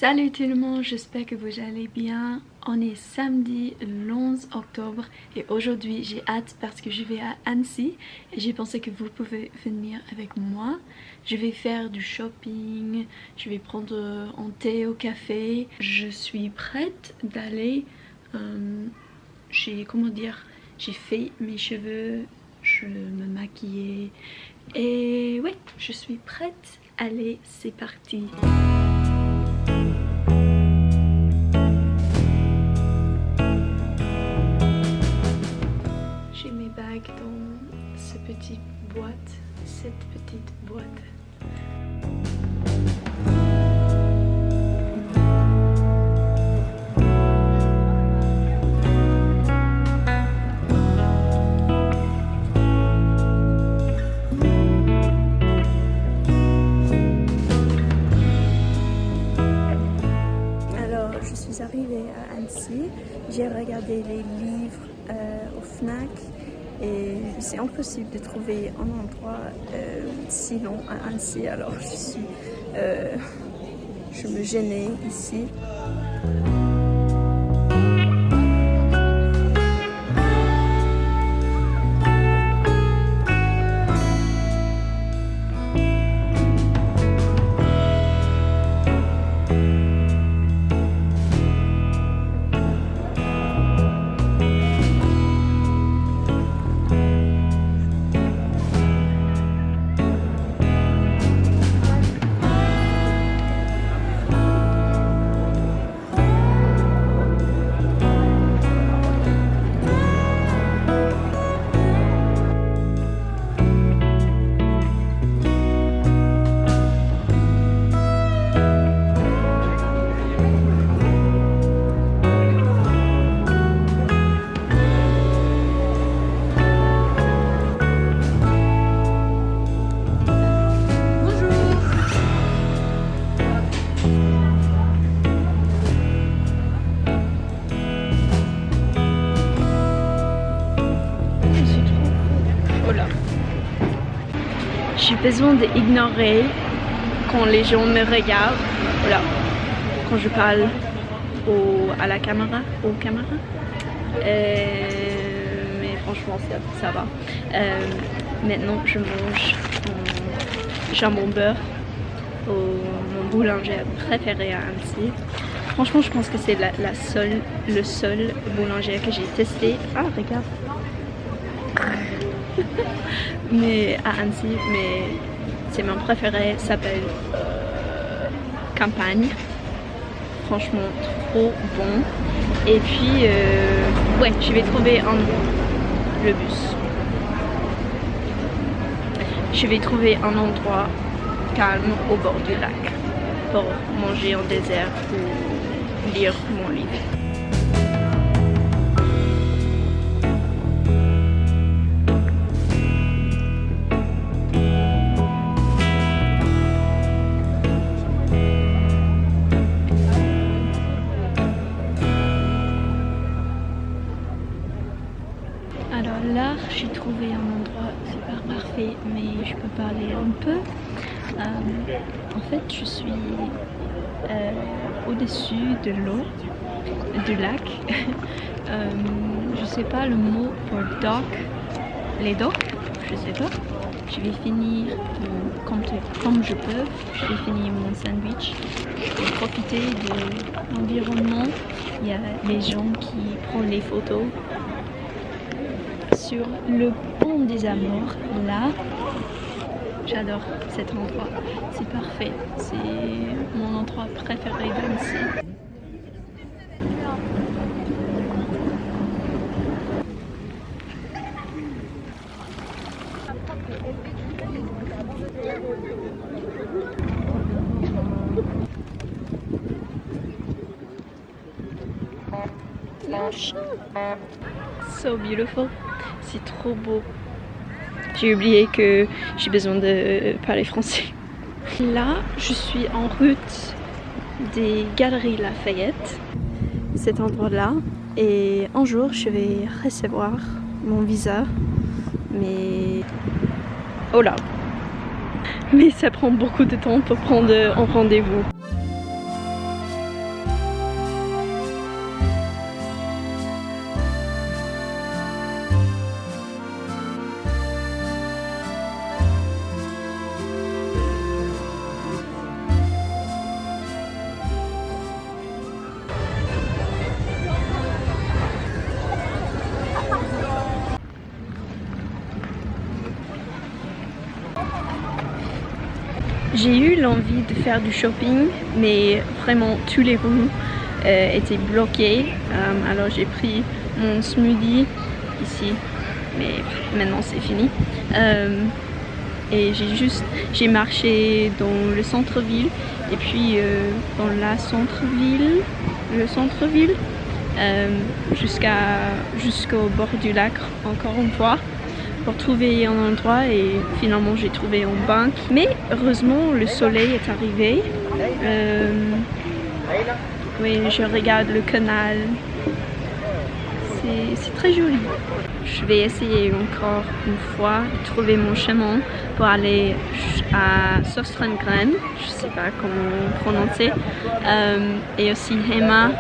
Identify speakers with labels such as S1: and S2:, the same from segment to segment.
S1: Salut tout le monde, j'espère que vous allez bien. On est samedi le 11 octobre et aujourd'hui j'ai hâte parce que je vais à Annecy et j'ai pensé que vous pouvez venir avec moi. Je vais faire du shopping, je vais prendre un thé au café. Je suis prête d'aller, j'ai fait mes cheveux, je me maquillais et ouais, je suis prête. Allez, c'est parti. Dans cette petite boîte. Alors, je suis arrivée à Annecy, j'ai regardé les livres au Fnac. Et c'est impossible de trouver un endroit si long à Annecy, alors je me gênais ici. J'ai besoin d'ignorer quand les gens me regardent, voilà, quand je parle à la caméra, mais franchement ça va. Maintenant je mange mon jambon beurre mon boulanger préféré à Annecy. Franchement je pense que c'est le seul boulanger que j'ai testé. Ah regarde. Mais à Annecy, mais c'est mon préféré, s'appelle Campagne. Franchement trop bon. Et puis ouais, je vais trouver le bus. Je vais trouver un endroit calme au bord du lac pour manger en désert ou lire mon livre. Alors là, j'ai trouvé un endroit super parfait, mais je peux parler un peu. En fait, je suis au-dessus de l'eau, du lac. Je sais pas le mot pour dock, les docks, je sais pas. Je vais finir comme je peux. Je vais finir mon sandwich. Je vais profiter de l'environnement. Il y a les gens qui prennent les photos. Sur le pont des Amours, là, j'adore cet endroit, c'est parfait, c'est mon endroit préféré d'Annecy. So beautiful. C'est trop beau. J'ai oublié que j'ai besoin de parler français. Là, je suis en route des Galeries Lafayette, cet endroit-là. Et un jour, je vais recevoir mon visa. Mais... oh là! Mais ça prend beaucoup de temps pour prendre un rendez-vous. J'ai eu l'envie de faire du shopping, mais vraiment tous les rues étaient bloqués. Alors j'ai pris mon smoothie ici, mais maintenant c'est fini. Et j'ai marché dans le centre-ville et puis dans le centre-ville jusqu'au bord du lac encore une fois pour trouver un endroit, et finalement j'ai trouvé une banque. Mais heureusement le soleil est arrivé. Oui, je regarde le canal. C'est très joli. Je vais essayer encore une fois de trouver mon chemin pour aller à Søstrene, je sais pas comment prononcer, et aussi Hema.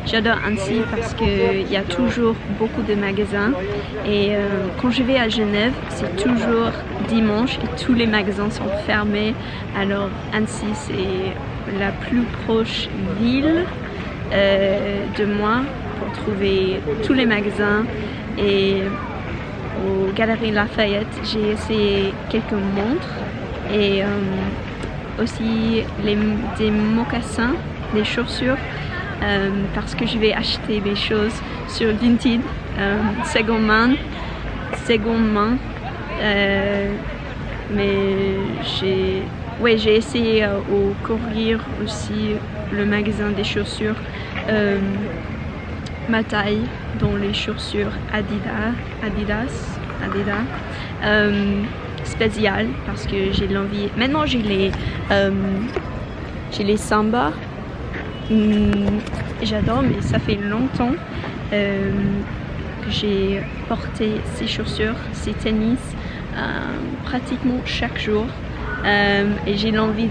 S1: J'adore Annecy parce qu'il y a toujours beaucoup de magasins, et quand je vais à Genève, c'est toujours dimanche et tous les magasins sont fermés. Alors Annecy, c'est la plus proche ville de moi pour trouver tous les magasins. Et aux Galeries Lafayette, j'ai essayé quelques montres et aussi des mocassins, des chaussures, parce que je vais acheter des choses sur Vinted, seconde main. Mais j'ai essayé au Courir aussi le magasin des chaussures. Ma taille dans les chaussures Adidas spéciales parce que j'ai l'envie. Maintenant j'ai les Samba. J'adore, mais ça fait longtemps que j'ai porté ces chaussures, ces tennis pratiquement chaque jour. Et j'ai l'envie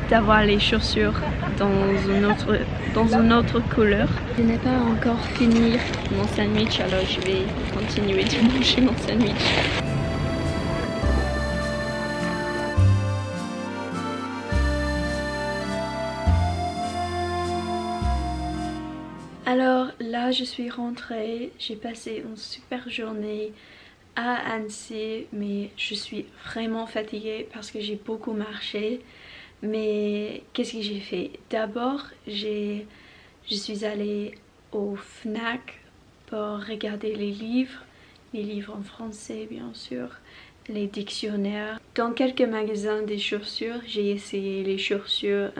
S1: d'avoir les chaussures dans une autre couleur. Je n'ai pas encore fini mon sandwich, alors je vais continuer de manger mon sandwich. Alors là je suis rentrée, j'ai passé une super journée à Annecy, mais je suis vraiment fatiguée parce que j'ai beaucoup marché. Mais qu'est-ce que j'ai fait? D'abord, je suis allée au Fnac pour regarder les livres en français bien sûr, les dictionnaires. Dans quelques magasins des chaussures, j'ai essayé les chaussures,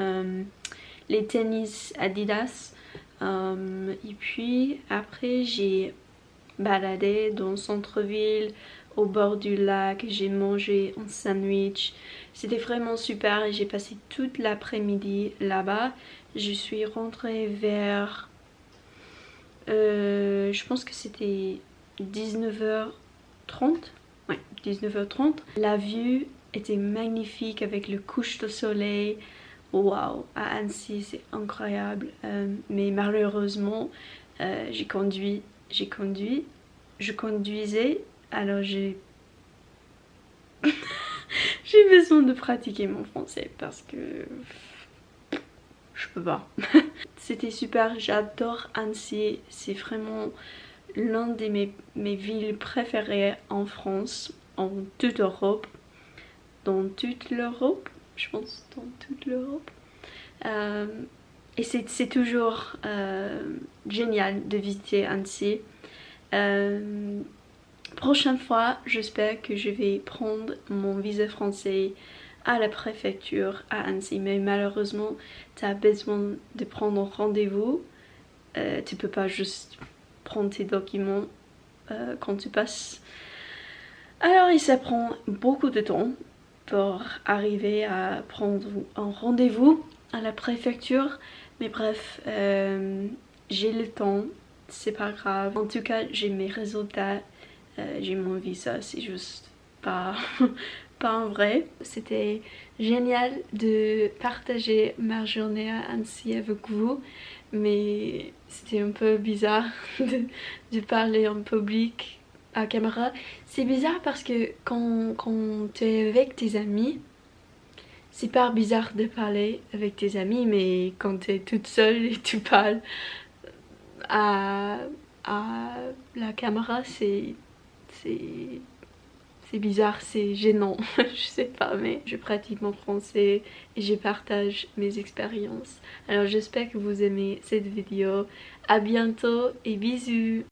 S1: les tennis Adidas. Et puis après j'ai baladé dans le centre-ville, au bord du lac, j'ai mangé un sandwich. C'était vraiment super et j'ai passé toute l'après-midi là-bas. Je suis rentrée vers... je pense que c'était 19h30. Ouais, 19h30. La vue était magnifique avec le coucher de soleil. Waouh, à Annecy c'est incroyable. Mais malheureusement, je conduisais, alors j'ai besoin de pratiquer mon français parce que je peux pas. C'était super, j'adore Annecy, c'est vraiment l'un de mes villes préférées en France, en toute Europe, dans toute l'Europe, je pense dans toute l'Europe. Et c'est toujours génial de visiter Annecy. Prochaine fois, j'espère que je vais prendre mon visa français à la préfecture à Annecy, mais malheureusement tu as besoin de prendre un rendez-vous. Tu peux pas juste prendre tes documents quand tu passes. Alors ça prend beaucoup de temps pour arriver à prendre un rendez-vous à la préfecture, mais bref, j'ai le temps, c'est pas grave. En tout cas, j'ai mes résultats, j'ai mon visa, c'est juste pas en vrai. C'était génial de partager ma journée à Annecy avec vous, mais c'était un peu bizarre de parler en public à caméra. C'est bizarre parce que quand tu es avec tes amis, c'est pas bizarre de parler avec tes amis, mais quand tu es toute seule et tu parles à la caméra, c'est C'est bizarre, c'est gênant, je sais pas, mais je pratique mon français et je partage mes expériences. Alors j'espère que vous aimez cette vidéo. À bientôt et bisous!